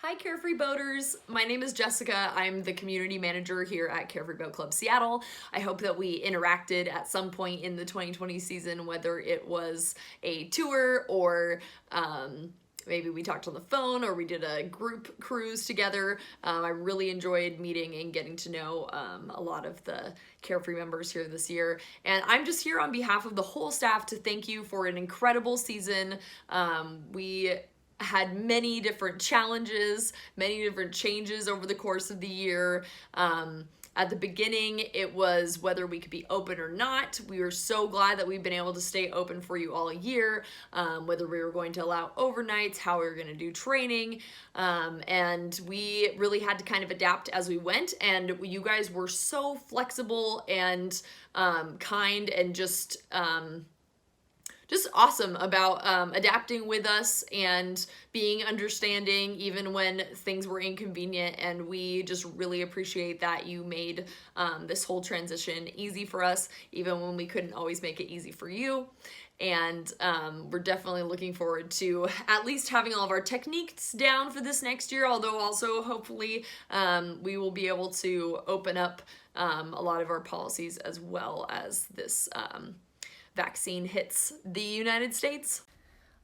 Hi Carefree Boaters, my name is Jessica. I'm the community manager here at Carefree Boat Club Seattle. I hope that we interacted at some point in the 2020 season, whether it was a tour or maybe we talked on the phone or we did a group cruise together. I really enjoyed meeting and getting to know a lot of the Carefree members here this year. And I'm just here on behalf of the whole staff to thank you for an incredible season. We had many different challenges, many different changes over the course of the year. At the beginning, it was whether we could be open or not. We were so glad that we've been able to stay open for you all year, whether we were going to allow overnights, how we were going to do training, and we really had to kind of adapt as we went, and you guys were so flexible and kind and just awesome about adapting with us and being understanding even when things were inconvenient, and we just really appreciate that you made this whole transition easy for us even when we couldn't always make it easy for you. And we're definitely looking forward to at least having all of our techniques down for this next year, although also hopefully we will be able to open up a lot of our policies as well as this vaccine hits the United States.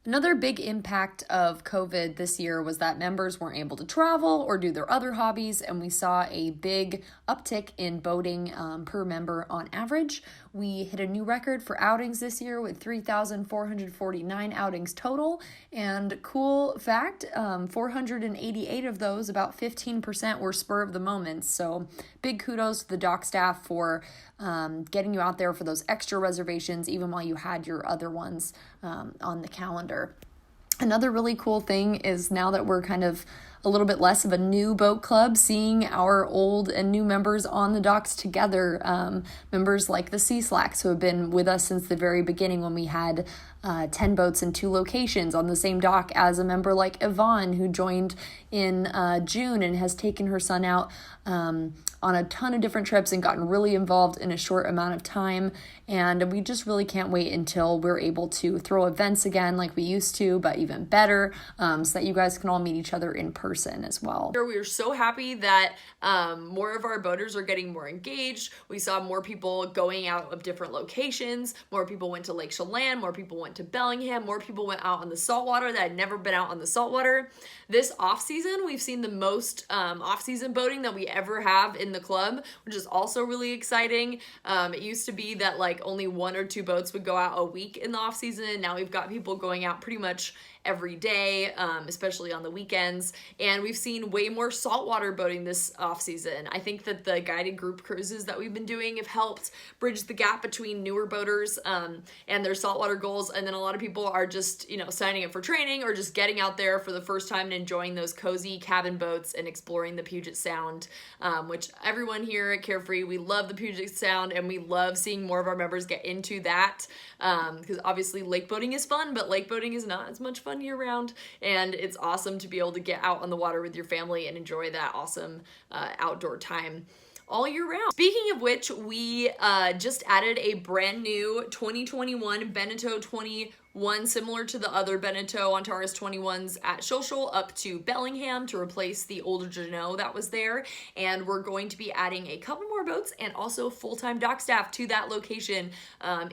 Another big impact of COVID this year was that members weren't able to travel or do their other hobbies, and we saw a big uptick in boating per member on average. We hit a new record for outings this year with 3,449 outings total, and cool fact, 488 of those, about 15%, were spur of the moment. So big kudos to the dock staff for getting you out there for those extra reservations even while you had your other ones on the calendar. Another really cool thing is now that we're kind of a little bit less of a new boat club, seeing our old and new members on the docks together, members like the Sea Slacks who have been with us since the very beginning when we had 10 boats in 2 locations on the same dock, as a member like Yvonne who joined in June and has taken her son out on a ton of different trips and gotten really involved in a short amount of time. And we just really can't wait until we're able to throw events again like we used to, but even better, so that you guys can all meet each other in person as well. We are so happy that more of our boaters are getting more engaged. We saw more people going out of different locations. More people went to Lake Chelan. More people went to Bellingham. More people went out on the saltwater that had never been out on the saltwater. This off season, we've seen the most off-season boating that we ever have in the club, which is also really exciting. It used to be that like only 1 or 2 boats would go out a week in the off season. Now we've got people going out pretty much every day, especially on the weekends. And we've seen way more saltwater boating this off season. I think that the guided group cruises that we've been doing have helped bridge the gap between newer boaters and their saltwater goals. And then a lot of people are just, signing up for training or just getting out there for the first time and enjoying those cozy cabin boats and exploring the Puget Sound, which everyone here at Carefree, we love the Puget Sound, and we love seeing more of our members get into that, because obviously lake boating is fun, but lake boating is not as much fun year-round, and it's awesome to be able to get out on the water with your family and enjoy that awesome outdoor time all year round. Speaking of which, we just added a brand new 2021 Beneteau 21, similar to the other Beneteau Antares 21s at Shoshol, up to Bellingham to replace the older Jeanneau that was there. And we're going to be adding a couple more boats and also full-time dock staff to that location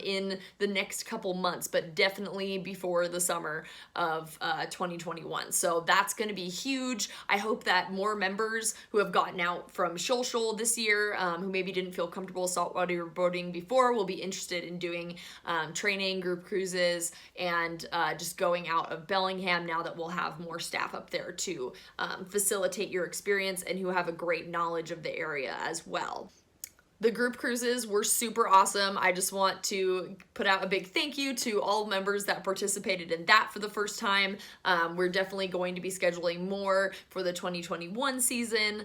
in the next couple months, but definitely before the summer of 2021. So that's going to be huge. I hope that more members who have gotten out from Shoshol this year, who maybe didn't feel comfortable saltwater boating before, will be interested in doing training, group cruises, and just going out of Bellingham now that we'll have more staff up there to facilitate your experience and who have a great knowledge of the area as well. The group cruises were super awesome. I just want to put out a big thank you to all members that participated in that for the first time. We're definitely going to be scheduling more for the 2021 season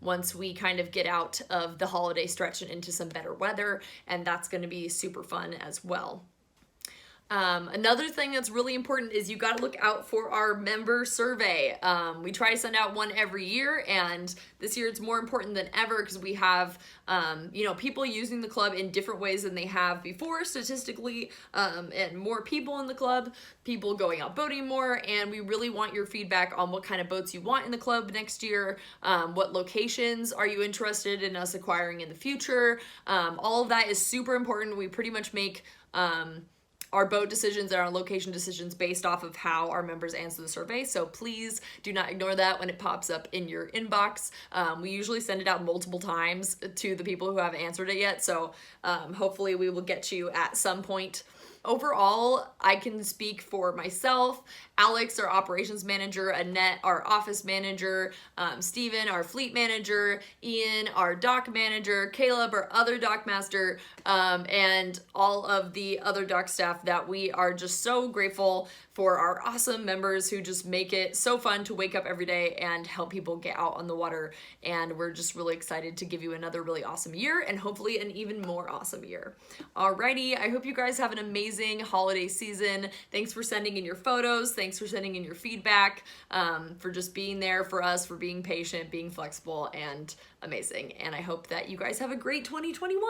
once we kind of get out of the holiday stretch and into some better weather, and that's going to be super fun as well. Another thing that's really important is you got to look out for our member survey. We try to send out one every year, and this year it's more important than ever because we have, people using the club in different ways than they have before statistically, and more people in the club, people going out boating more, and we really want your feedback on what kind of boats you want in the club next year, what locations are you interested in us acquiring in the future. All of that is super important. We pretty much make our boat decisions and our location decisions based off of how our members answer the survey. So please do not ignore that when it pops up in your inbox. We usually send it out multiple times to the people who haven't answered it yet. So hopefully we will get you at some point. Overall, I can speak for myself, Alex, our operations manager, Annette, our office manager, Steven, our fleet manager, Ian, our dock manager, Caleb, our other dock master, and all of the other dock staff, that we are just so grateful for our awesome members who just make it so fun to wake up every day and help people get out on the water. And we're just really excited to give you another really awesome year, and hopefully an even more awesome year. Alrighty, I hope you guys have an amazing holiday season. Thanks for sending in your photos. Thanks for sending in your feedback, for just being there for us, for being patient, being flexible, and amazing. And I hope that you guys have a great 2021.